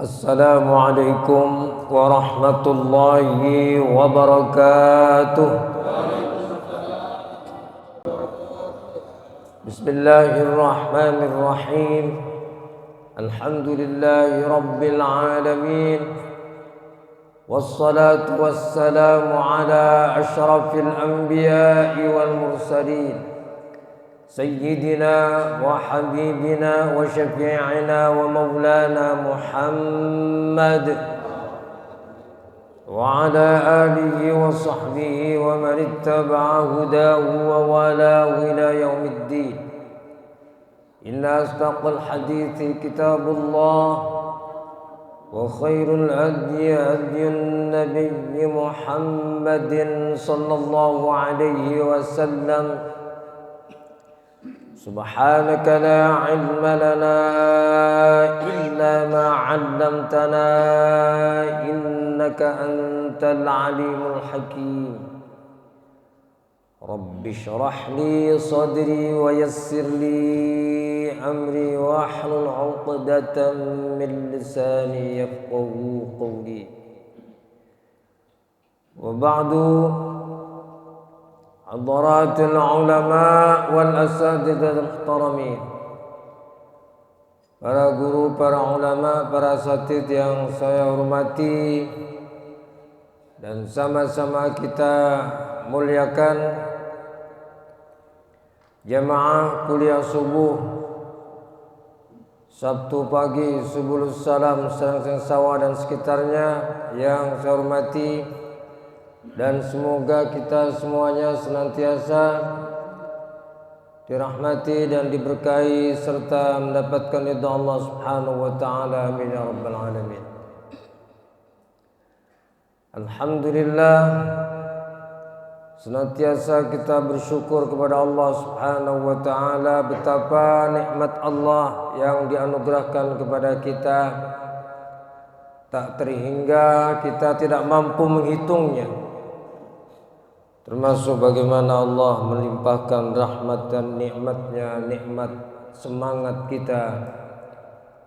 Assalamualaikum warahmatullahi wabarakatuh. Bismillahirrahmanirrahim. Alhamdulillahi rabbil alamin. Wassalatu wassalamu ala ashrafil anbiya'i wal mursalin. سيدنا وحبيبنا وشفيعنا ومولانا محمد وعلى آله وصحبه ومن اتبع هداه ووالاه إلى يوم الدين. إن أصدق الحديث كتاب الله وخير الهدي هدي النبي محمد صلى الله عليه وسلم. سبحانك لا علم لنا إلا ما علمتنا إنك أنت العليم الحكيم. رب اشرح لي صدري ويسر لي أمري واحلل عقدة من لساني يفقه قولي. وبعد، Hadaratul ulama wal asatidatul muhtaramin, para guru, para ulama, para asatid yang saya hormati dan sama-sama kita muliakan, jamaah kuliah subuh Sabtu pagi Subulus Salam Serang Sawah dan sekitarnya yang saya hormati, dan semoga kita semuanya senantiasa dirahmati dan diberkahi serta mendapatkan ridha Allah Subhanahu wa taala. Amin ya rabbal alamin. Alhamdulillah, senantiasa kita bersyukur kepada Allah Subhanahu wa taala betapa nikmat Allah yang dianugerahkan kepada kita tak terhingga kita tidak mampu menghitungnya. Termasuk bagaimana Allah melimpahkan rahmat dan nikmatnya, nikmat semangat kita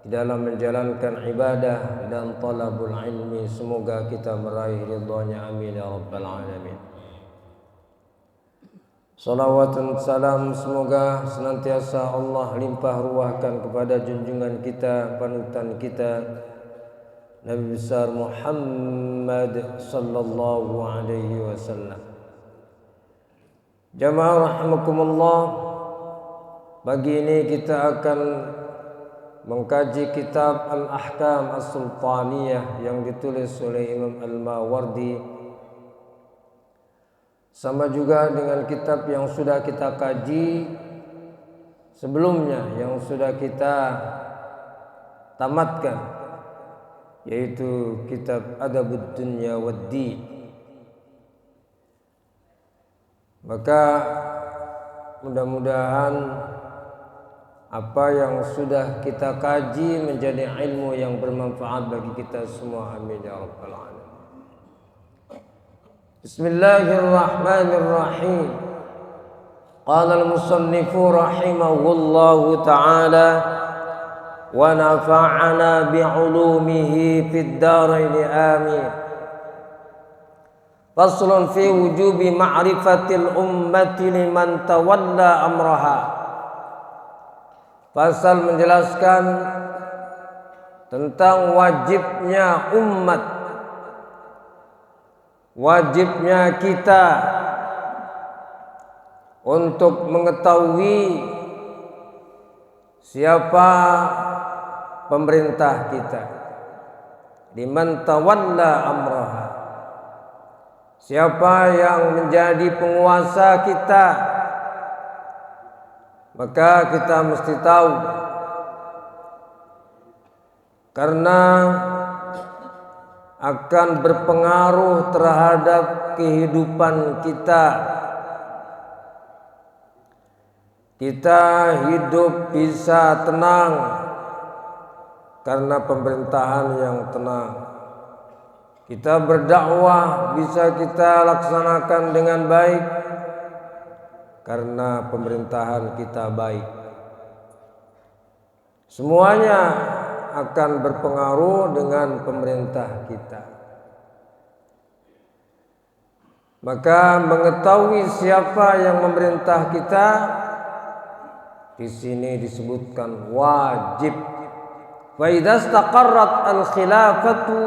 di dalam menjalankan ibadah dan talabul ilmi. Semoga kita meraih ridhanya. Amin ya rabbal alamin. Salawat dan salam semoga senantiasa Allah limpah ruahkan kepada junjungan kita, panutan kita, Nabi besar Muhammad sallallahu alaihi wasallam. Jamaah rahimakumullah, pagi ini kita akan mengkaji kitab Al-Ahkam As-Sultaniyah yang ditulis oleh Imam Al-Mawardi, sama juga dengan kitab yang sudah kita kaji sebelumnya, yang sudah kita tamatkan, yaitu kitab Adabud Dunya Wad-Din. Maka mudah-mudahan apa yang sudah kita kaji menjadi ilmu yang bermanfaat bagi kita semua. Amin ya rabbal alamin. Bismillahirrahmanirrahim. Qala al-musannifu rahimahullahu ta'ala wa nafa'ana bi'ulumihi fid darain amin. Faslun fi wujubi ma'rifatil ummati liman tawalla amraha. Pasal menjelaskan tentang wajibnya umat, wajibnya kita untuk mengetahui siapa pemerintah kita. Liman tawalla amraha, siapa yang menjadi penguasa kita, maka kita mesti tahu, karena akan berpengaruh terhadap kehidupan kita. Kita hidup bisa tenang karena pemerintahan yang tenang. Kita berdakwah bisa kita laksanakan dengan baik karena pemerintahan kita baik. Semuanya akan berpengaruh dengan pemerintah kita. Maka mengetahui siapa yang memerintah kita di sini disebutkan wajib. Fa idza istaqarrat al-khilafatu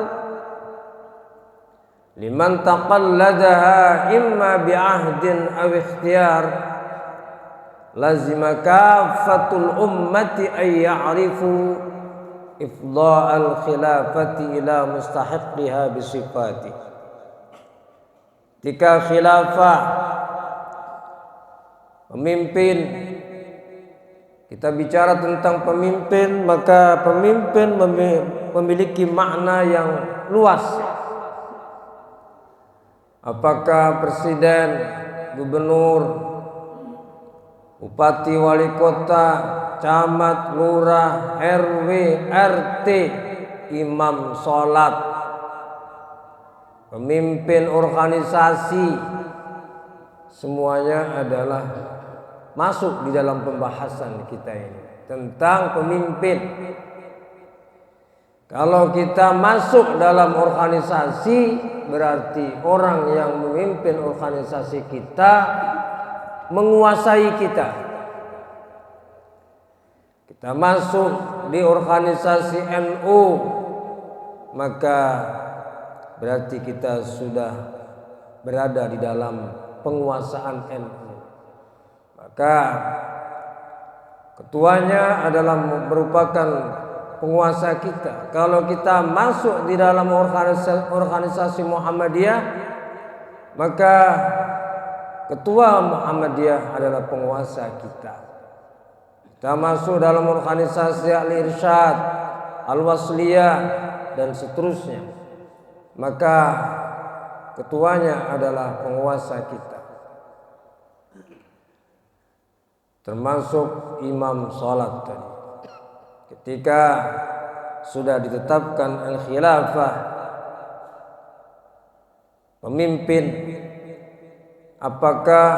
liman taqalladaha imma bi'ahdin aw ikhtiyar lazima kaffatul ummati ay ya'rifu ifdha'al khilafati ila mustahiqiha bisifati. Jika khilafah, pemimpin, kita bicara tentang pemimpin, maka pemimpin memiliki makna yang luas. Apakah presiden, gubernur, bupati, wali kota, camat, lurah, RW, RT, imam sholat, pemimpin organisasi, semuanya adalah masuk di dalam pembahasan kita ini tentang pemimpin. Kalau kita masuk dalam organisasi, berarti orang yang memimpin organisasi kita menguasai kita. Kita masuk di organisasi NU, maka berarti kita sudah berada di dalam penguasaan NU. Maka ketuanya adalah merupakan penguasa kita. Kalau kita masuk di dalam organisasi Muhammadiyah, maka ketua Muhammadiyah adalah penguasa kita. Kita masuk dalam organisasi Al-Irsyad, Al-Wasliyah dan seterusnya, maka ketuanya adalah penguasa kita. Termasuk imam salat tadi. Ketika sudah ditetapkan al-khilafah, pemimpin, apakah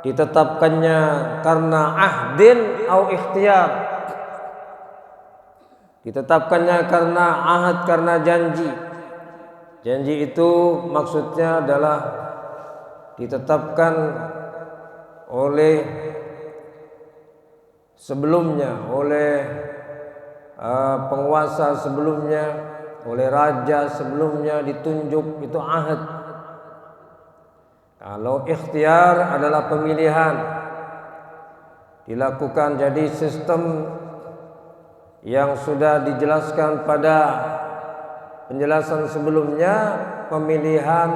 ditetapkannya karena ahdin atau ikhtiyar? Ditetapkannya karena ahad, karena janji. Janji itu maksudnya adalah ditetapkan oleh sebelumnya, oleh penguasa sebelumnya, oleh raja sebelumnya ditunjuk, itu ahad. Kalau ikhtiar adalah pemilihan, dilakukan. Jadi sistem yang sudah dijelaskan pada penjelasan sebelumnya, pemilihan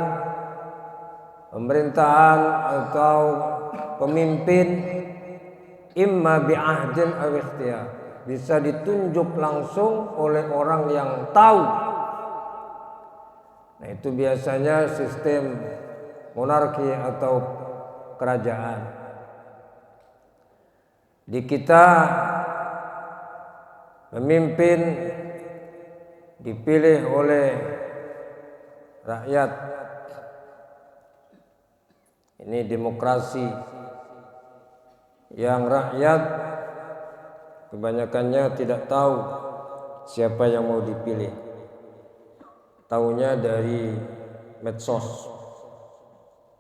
pemerintahan atau pemimpin imma bi'ahdin aw ikhtiyar, bisa ditunjuk langsung oleh orang yang tahu. Nah, itu biasanya sistem monarki atau kerajaan. Di kita pemimpin dipilih oleh rakyat. Ini demokrasi yang rakyat kebanyakannya tidak tahu siapa yang mau dipilih. Taunya dari medsos.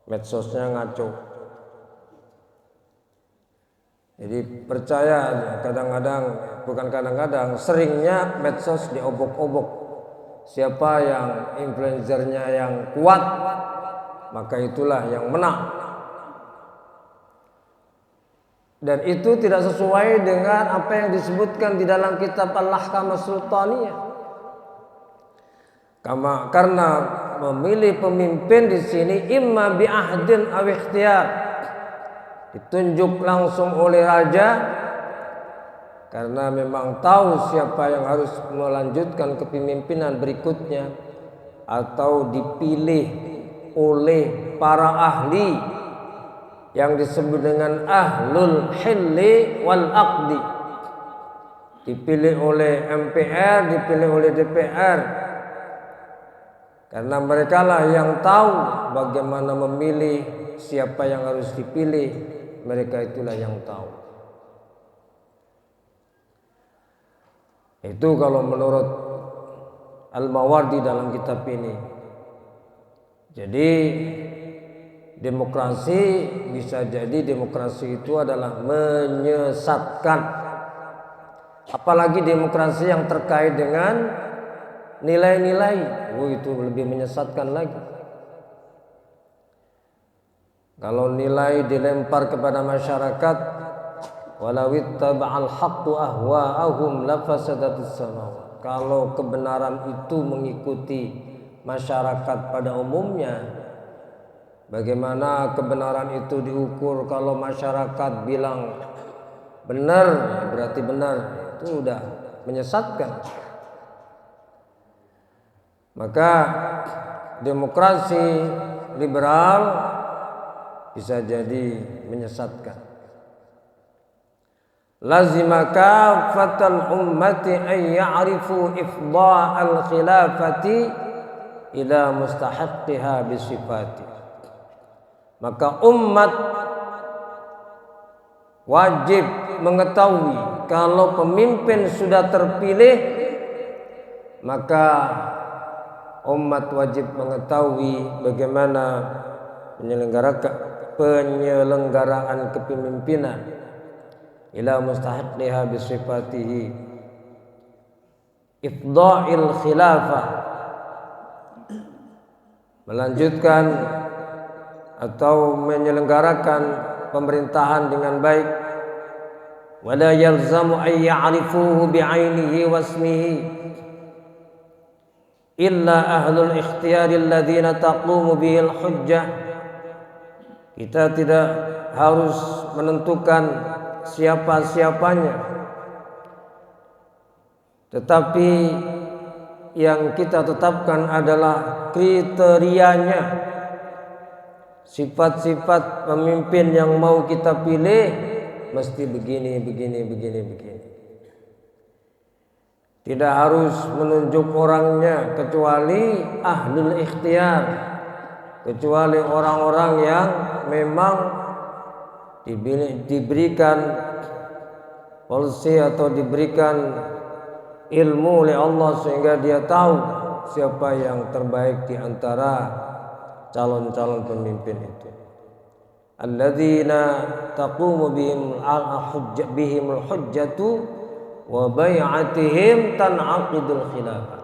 Medsosnya ngaco. Jadi percaya, kadang-kadang, bukan kadang-kadang, seringnya medsos diobok-obok. Siapa yang influencernya yang kuat, maka itulah yang menang. Dan itu tidak sesuai dengan apa yang disebutkan di dalam kitab Al-Ahkam Sultaniyah. Karena memilih pemimpin di sini imma bi'ahdin aw ikhtiyar, ditunjuk langsung oleh raja karena memang tahu siapa yang harus melanjutkan kepemimpinan berikutnya, atau dipilih oleh para ahli yang disebut dengan ahlul hilli wal aqdi, dipilih oleh MPR, dipilih oleh DPR, karena mereka lah yang tahu bagaimana memilih siapa yang harus dipilih. Mereka itulah yang tahu. Itu kalau menurut Al-Mawardi dalam kitab ini. Jadi demokrasi bisa jadi demokrasi itu adalah menyesatkan. Apalagi demokrasi yang terkait dengan nilai-nilai, itu lebih menyesatkan lagi. Kalau nilai dilempar kepada masyarakat, walau ittaba'al haqqu ahwa'ahum lafasadatis samawat. Kalau kebenaran itu mengikuti masyarakat pada umumnya, bagaimana kebenaran itu diukur? Kalau masyarakat bilang benar, berarti benar. Itu sudah menyesatkan. Maka demokrasi liberal bisa jadi menyesatkan. Lazima kafatal ummati an ya'rifu ifda'al khilafati ila mustahaqqiha bisifati. Maka umat wajib mengetahui kalau pemimpin sudah terpilih, maka umat wajib mengetahui bagaimana penyelenggaraan kepemimpinan ila mustahaqqiha bisifatihi ifda'il khilafah, melanjutkan atau menyelenggarakan pemerintahan dengan baik. Wala yalzamu ay ya'rifuhu bi'ainihi wasmihi illa ahlul ikhtiyari alladhina taqumu bihil hujjah. Kita tidak harus menentukan siapa-siapanya, tetapi yang kita tetapkan adalah kriterianya, sifat-sifat pemimpin yang mau kita pilih mesti begini. Tidak harus menunjuk orangnya kecuali ahlul ikhtiyar, kecuali orang-orang yang memang diberikan polisi atau diberikan ilmu oleh Allah sehingga dia tahu siapa yang terbaik di antara calon-calon pemimpin itu. Alladzina taqumu bihimul hujjatu wa bai'atihim tan'aqidul khilafah.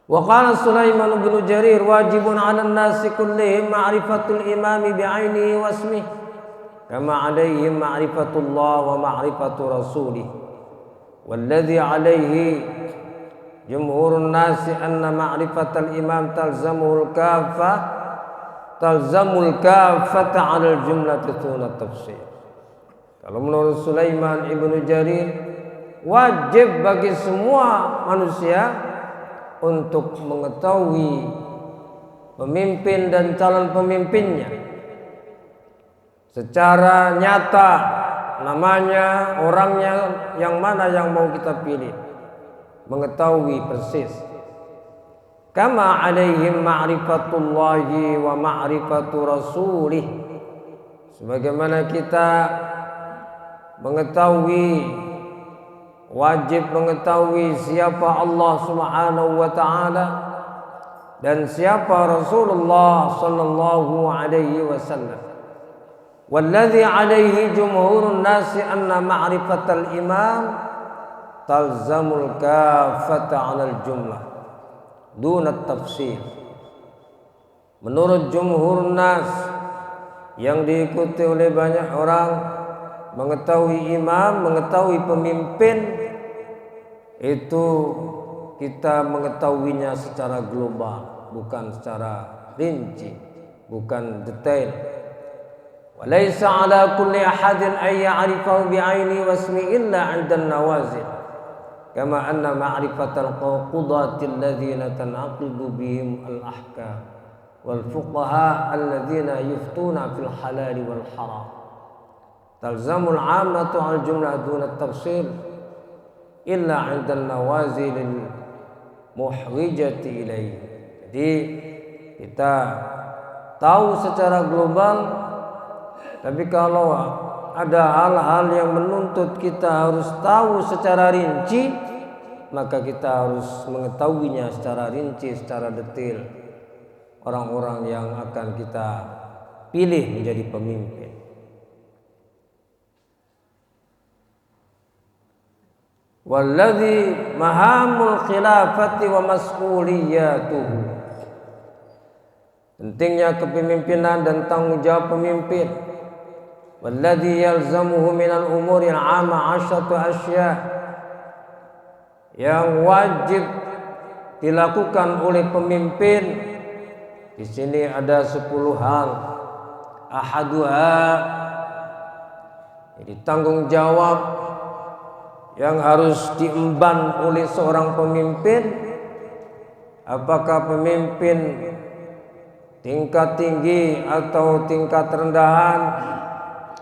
Wa qala Sulaiman bin Jarir wajibun 'alan nasi kullihim ma'rifatul imami bi'ainihi wa ismihi kama 'alaihim ma'rifatullah wa ma'rifatu rasulih. Walladzi 'alaihi jumhurun nasi anna ma'rifatal imam talzamul kafata 'alal jumlati tuna tafsir. Kalau menurut Sulaiman ibnu Jarir, wajib bagi semua manusia untuk mengetahui pemimpin dan calon pemimpinnya secara nyata, namanya, orangnya yang mana yang mau kita pilih, mengetahui persis. Kama alaihim ma'rifatullahi wa ma'rifatu rasulih, sebagaimana kita wajib mengetahui siapa Allah Subhanahu wa taala dan siapa Rasulullah sallallahu alaihi wasallam. Walladzi alaihi jumhurun nasi anna ma'rifatal imam talzamul kafata 'alal jumlah dunat tafsir. Menurut jumhur nas yang diikuti oleh banyak orang, mengetahui imam, mengetahui pemimpin itu kita mengetahuinya secara global, bukan secara rinci, bukan detail. Walaysa 'ala kulli ahadin ay ya'rifahu bi'aini wa ismi illa 'inda an-nawazil. Kama anna ma'rifatal qudati alladhina tanaqidu bihim al-ahkam wal fuqaha alladhina yuftuna fil halal wal haram. Talzamul 'ammatu 'al jumlah duna at-tafsil illa 'inda an-nawazil muhwijati ilaihi. Jadi kita tahu secara global, tapi kalau ada hal-hal yang menuntut kita harus tahu secara rinci, maka kita harus mengetahuinya secara rinci, secara detail orang-orang yang akan kita pilih menjadi pemimpin. Walladzi mahamul khilafati wa mas'uliyatuhu. Pentingnya kepemimpinan dan tanggung jawab pemimpin. Walladzi yalzamuhu minal umuri al-'amma 'ashratu asya. Yang wajib dilakukan oleh pemimpin di sini ada 10 hal. Ahaduha, jadi tanggung jawab yang harus diemban oleh seorang pemimpin. Apakah pemimpin tingkat tinggi atau tingkat rendahan,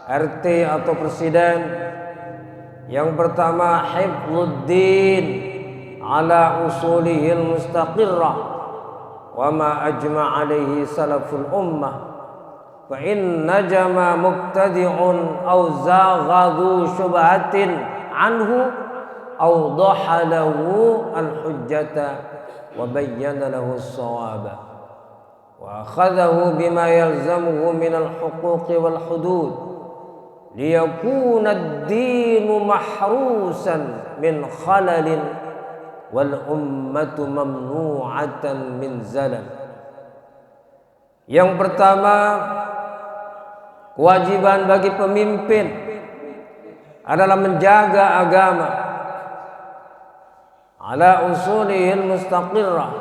RT atau presiden? Yang pertama, hifdzuddin ala usulihil mustaqirrah wa ma ajma' alaihi salaful ummah. Fa in najama mubtadi'un aw zaghadhu syubhatin anhu awdaha lahu al-hujjata wa bayyana lahu as-sawaba wa akhadhahu bima yalzamuhu min al-huquqi wal hudud liyakuna ad-dinu mahrusan min khalalin wal ummatu mamnu'atan min zalal. Yang pertama, kewajiban bagi pemimpin adalah menjaga agama ala usulihil mustaqirrah,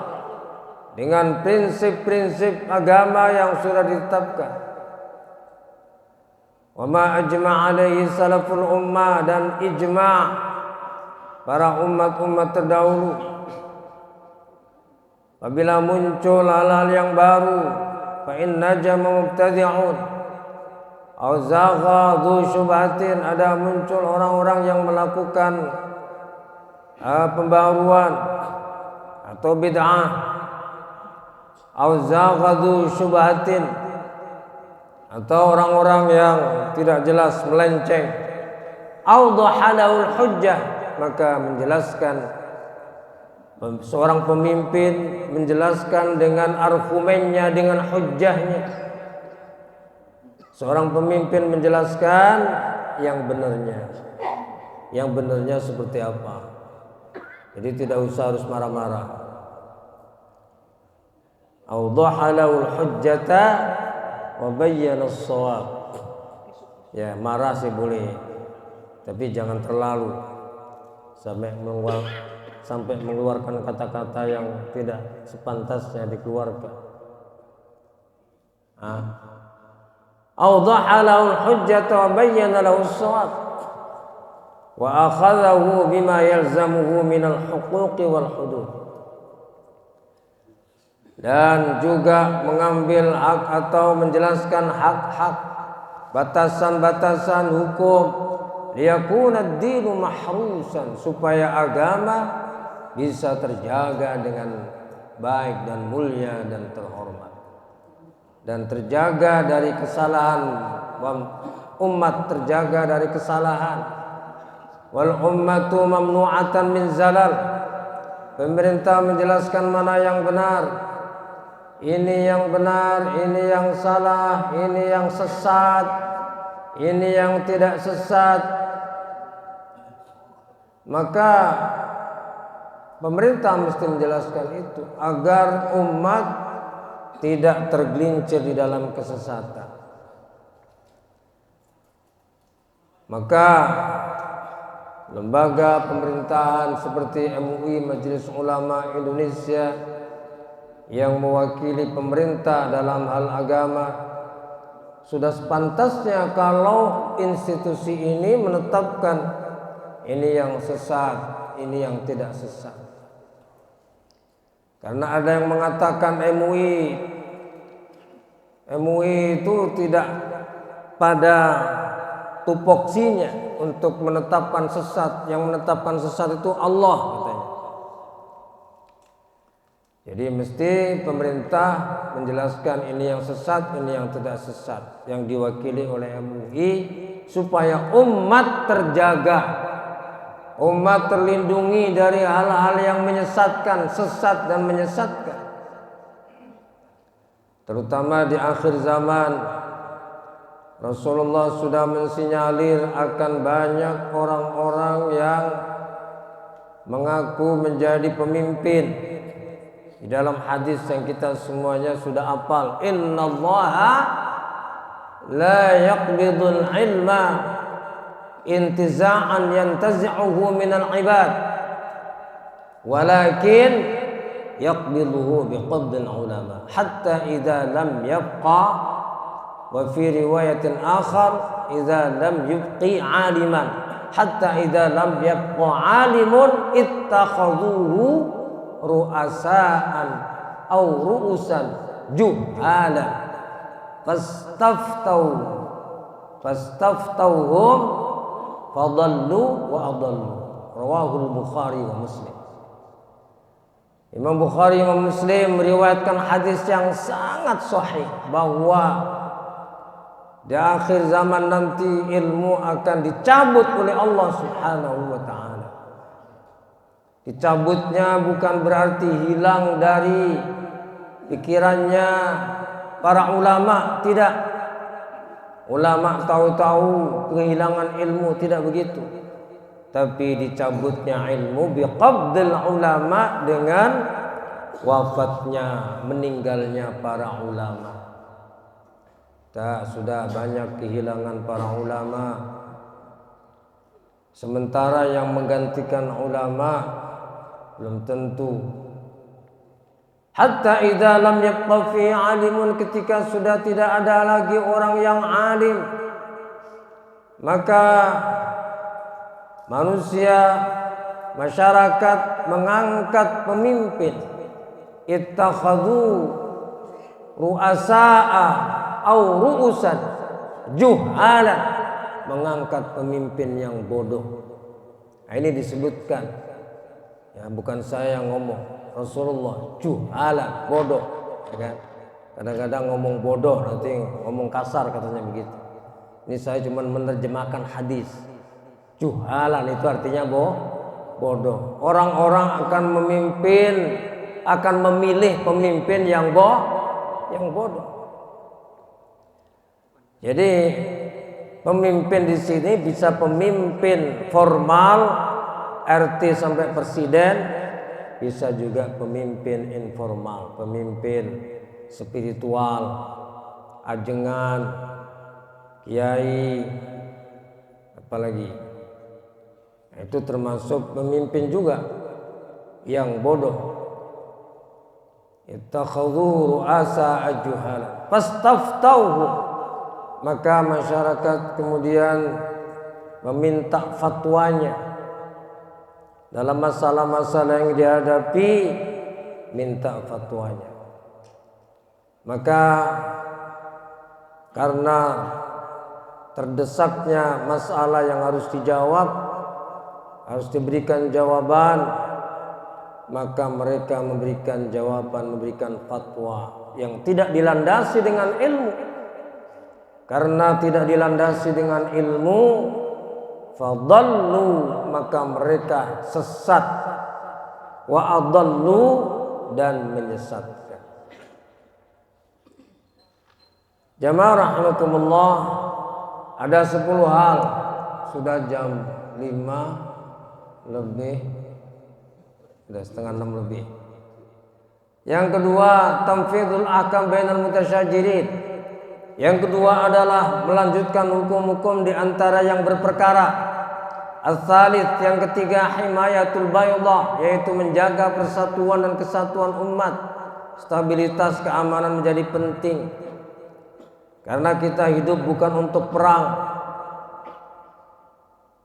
dengan prinsip-prinsip agama yang sudah ditetapkan. Wa ma ajma' alaihi salaful ummah, dan ijma' para umat-umat terdahulu. Apabila muncul hal-hal yang baru, fa in najama mubtadi'un aw zagha dzu syubhatin, ada muncul orang-orang yang melakukan pembaruan atau bid'ah, aw zagha dzu syubhatin, atau orang-orang yang tidak jelas, melenceng, awdaha lahul hujjah, maka menjelaskan, seorang pemimpin menjelaskan dengan argumennya, dengan hujjahnya. Seorang pemimpin menjelaskan yang benarnya. Yang benarnya seperti apa. Jadi tidak usah harus marah-marah. Awdaha lahul hujjata wa bayyana as-shawab. Ya, marah sih boleh, tapi jangan terlalu sampai mengeluarkan kata-kata yang tidak sepantasnya dikeluarkan. Awdaha lahul hujjata wa bayyana lahu as-shawab wa akhadhahu bima yalzamuhu minal huquqi wal hudud, dan juga mengambil hak atau menjelaskan hak-hak, batasan-batasan hukum, liyakuna ad-dinu mahrusan, supaya agama bisa terjaga dengan baik dan mulia dan terhormat, dan terjaga dari kesalahan, umat terjaga dari kesalahan. Wal ummatu mamnu'atan min zalal, pemerintah menjelaskan mana yang benar, ini yang benar, ini yang salah, ini yang sesat, ini yang tidak sesat. Maka pemerintah mesti menjelaskan itu agar umat tidak tergelincir di dalam kesesatan. Maka lembaga pemerintahan seperti MUI, Majelis Ulama Indonesia, yang mewakili pemerintah dalam hal agama, sudah sepantasnya kalau institusi ini menetapkan ini yang sesat, ini yang tidak sesat. Karena ada yang mengatakan MUI itu tidak pada tupoksinya untuk menetapkan sesat. Yang menetapkan sesat itu Allah, katanya. Jadi mesti pemerintah menjelaskan ini yang sesat, ini yang tidak sesat. Yang diwakili oleh MUI supaya umat terjaga, umat terlindungi dari hal-hal yang menyesatkan, sesat dan menyesatkan. Terutama di akhir zaman, Rasulullah sudah mensinyalir akan banyak orang-orang yang mengaku menjadi pemimpin. Di dalam hadis yang kita semuanya sudah hafal, innallaha la yaqbidul ilma intiza'an yantazi'uhu minal ibad, walakin yaqbiduhu biqabdil ulama hatta idza lam yabqa, wa fi riwayatin akhar idza lam yubqi aliman hatta idza lam yabqa alimun ittakhadhuhu ru'asaan aw ru'usan juhala fastaftauhum fadallu wa adallu. Rawahul Bukhari wa Muslim. Imam Bukhari, Imam Muslim meriwayatkan hadis yang sangat sahih bahwa di akhir zaman nanti ilmu akan dicabut oleh Allah Subhanahu wa taala. Dicabutnya bukan berarti hilang dari pikirannya para ulama, tidak. Ulama tahu-tahu kehilangan ilmu, tidak begitu. Tapi dicabutnya ilmu biqabdil ulama dengan wafatnya, meninggalnya para ulama. Sudah banyak kehilangan para ulama. Sementara yang menggantikan ulama belum tentu. Hatta idza lam yabqa fi alimun, ketika sudah tidak ada lagi orang yang alim, maka manusia, masyarakat mengangkat pemimpin. Ittakhadhu ru'asa'a au ru'usan juhalan, mengangkat pemimpin yang bodoh. Nah, ini disebutkan, ya, bukan saya yang ngomong, Rasulullah, juhalan, bodoh, ya kan? Kadang-kadang ngomong bodoh, nanti ngomong kasar katanya begitu. Ini saya cuma menerjemahkan hadis. Juhalan itu artinya bodoh. Orang-orang akan memilih pemimpin yang bodoh. Jadi pemimpin di sini bisa pemimpin formal, RT sampai presiden, bisa juga pemimpin informal, pemimpin spiritual, ajengan, kiai, apalagi. Itu termasuk pemimpin juga yang bodoh. Ittakhadhu ru'asa ajuhala fastaftauhu, maka masyarakat kemudian meminta fatwanya dalam masalah-masalah yang dihadapi, minta fatwanya. Maka karena terdesaknya masalah yang harus dijawab, harus diberikan jawaban, maka mereka memberikan jawaban, memberikan fatwa yang tidak dilandasi dengan ilmu. Karena tidak dilandasi dengan ilmu, fadallu, maka mereka sesat, wa adallu, dan menyesatkan. Jamaah rahimakumullah, ada 10 hal. Sudah jam 5 lebih, sudah setengah 6 lebih. Yang kedua, tamfidul ahkam bainal mutasyajirin. Yang kedua adalah melanjutkan hukum-hukum di antara yang berperkara. Al-thalith, yang ketiga, himayatul baydah, yaitu menjaga persatuan dan kesatuan umat. Stabilitas keamanan menjadi penting. Karena kita hidup bukan untuk perang.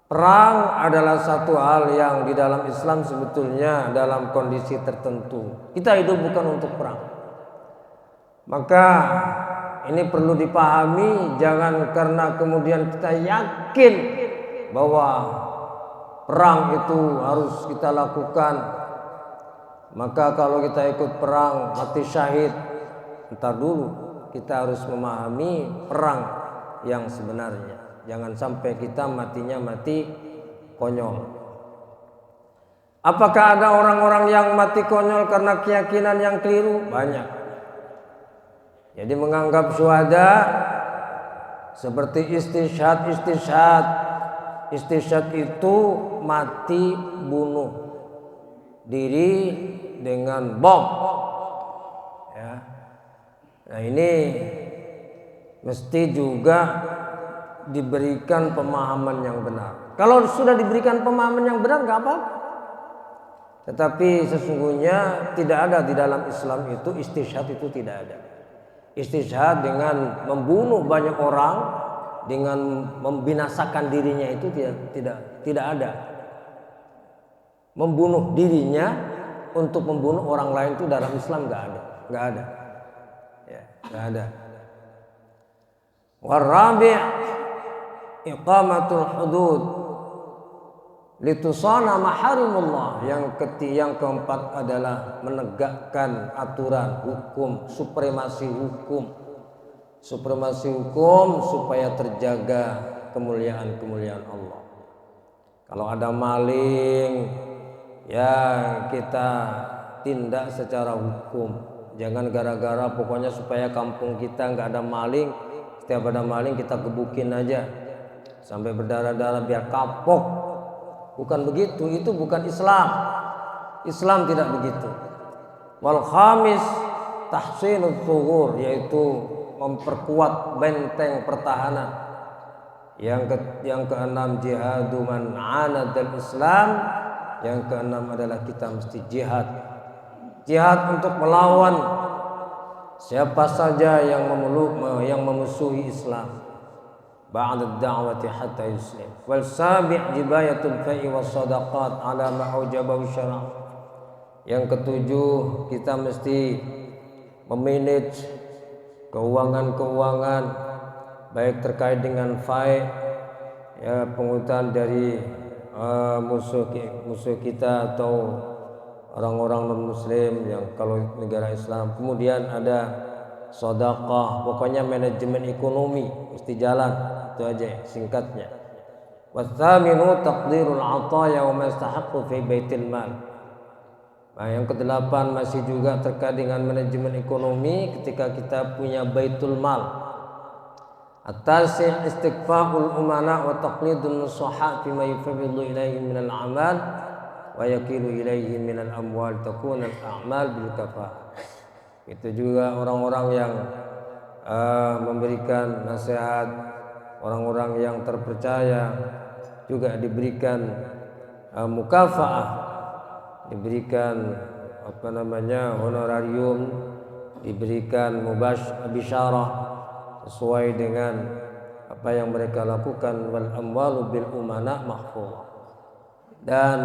Perang adalah satu hal yang di dalam Islam sebetulnya dalam kondisi tertentu. Kita hidup bukan untuk perang. Maka ini perlu dipahami, jangan karena kemudian kita yakin bahwa perang itu harus kita lakukan, maka kalau kita ikut perang mati syahid. Entar dulu, kita harus memahami perang yang sebenarnya. Jangan sampai kita matinya mati konyol. Apakah ada orang-orang yang mati konyol karena keyakinan yang keliru? Banyak. Jadi menganggap syuhada seperti istishhad. Istishhad itu mati bunuh diri dengan bom. Ya. Nah ini mesti juga diberikan pemahaman yang benar. Kalau sudah diberikan pemahaman yang benar nggak apa-apa. Tetapi sesungguhnya tidak ada di dalam Islam itu istishhad, itu tidak ada. Istishhad dengan membunuh banyak orang, dengan membinasakan dirinya itu tidak ada. Membunuh dirinya untuk membunuh orang lain itu dalam Islam nggak ada. Ya, nggak ada. Warabi' iqamatul hudud litusana maharimullah. Yang keempat adalah menegakkan aturan hukum, supremasi hukum supaya terjaga kemuliaan Allah. Kalau ada maling, ya kita tindak secara hukum. Jangan gara-gara pokoknya supaya kampung kita nggak ada maling, setiap ada maling kita gebukin aja sampai berdarah-darah biar kapok. Bukan begitu, itu bukan Islam. Islam tidak begitu. Wal khamis tahsinut thughur, yaitu memperkuat benteng pertahanan. Yang keenam jihadu man anadal Islam. Yang keenam adalah kita mesti jihad untuk melawan siapa saja yang memusuhi Islam. Ba'da da'wati hatta yuslim. Wal sabi' jibayatul fa'i was sadaqat ala ma aujabahu syara'. Yang ketujuh, kita mesti memanage keuangan baik terkait dengan fai, ya, pungutan dari musuh kita atau orang-orang non muslim yang kalau negara Islam. Kemudian ada sedekah, pokoknya manajemen ekonomi mesti jalan, itu aja singkatnya. Wathaminu taqdirul ataya wa mastahaqqu fi baitil mal. Nah, yang kedelapan masih juga terkait dengan manajemen ekonomi ketika kita punya baitul mal. At-tasi' istighfa'ul umana wa taqlidun nusuha fima yufawwidu ilaihi minal a'mal wa yakilu ilaihi minal amwal takuna al-a'mal bil kafa'ah. Itu juga orang-orang yang memberikan nasihat, orang-orang yang terpercaya juga diberikan mukafaah, diberikan honorarium, diberikan bisyarah sesuai dengan apa yang mereka lakukan. Wal amwalu bil umana mahfuzah. Dan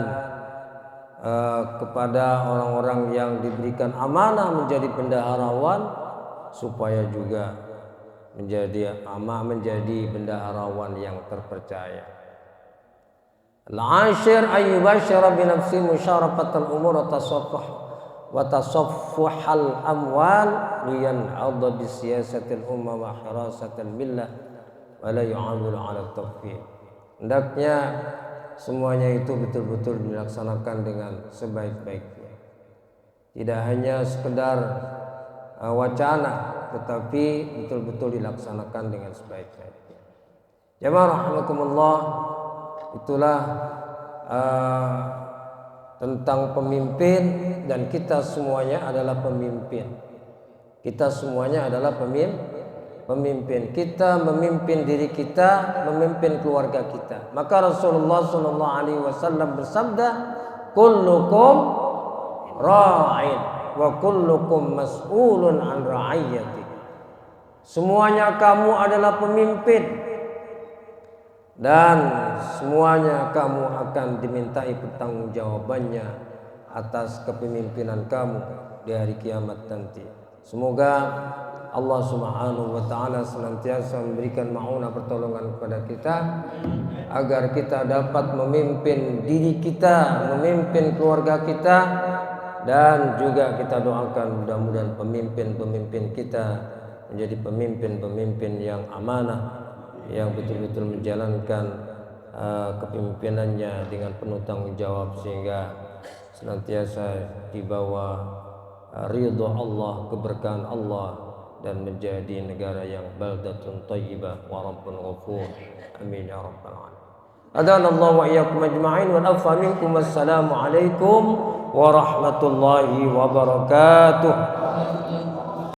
kepada orang-orang yang diberikan amanah menjadi bendaharawan supaya juga menjadi bendaharawan yang terpercaya. Al-ashir ayyubashara bi nafsi musyarafatal umur wa tasaffuhal amwal liyan'adha bi siyasatil umma wa hirasatil millah wa la yu'adul 'ala at-tawfiq. Hendaknya semuanya itu betul-betul dilaksanakan dengan sebaik-baiknya. Tidak hanya sekedar wacana, tetapi betul-betul dilaksanakan dengan sebaik-baiknya. Jamaah rahimakumullah, itulah tentang pemimpin, dan kita semuanya adalah pemimpin. Kita semuanya adalah pemimpin. Kita memimpin diri kita, memimpin keluarga kita. Maka Rasulullah SAW bersabda, kullukum ra'in wa kullukum mas'ulun an ra'iyyati. Semuanya kamu adalah pemimpin dan semuanya kamu akan dimintai pertanggungjawabannya atas kepemimpinan kamu di hari kiamat nanti. Semoga Allah Subhanahu wa taala senantiasa memberikan maunah pertolongan kepada kita agar kita dapat memimpin diri kita, memimpin keluarga kita, dan juga kita doakan mudah-mudahan pemimpin-pemimpin kita menjadi pemimpin-pemimpin yang amanah, yang betul-betul menjalankan kepemimpinannya dengan penuh tanggung jawab sehingga senantiasa di bawah ridho Allah, keberkahan Allah, dan menjadi negara yang baldatun thayyibah wa rabbun ghafur. Amin ya rabbal alamin. Adanallahu wa iyyakum ajma'in wa afa minkum. Assalamu alaikum warahmatullahi wabarakatuh.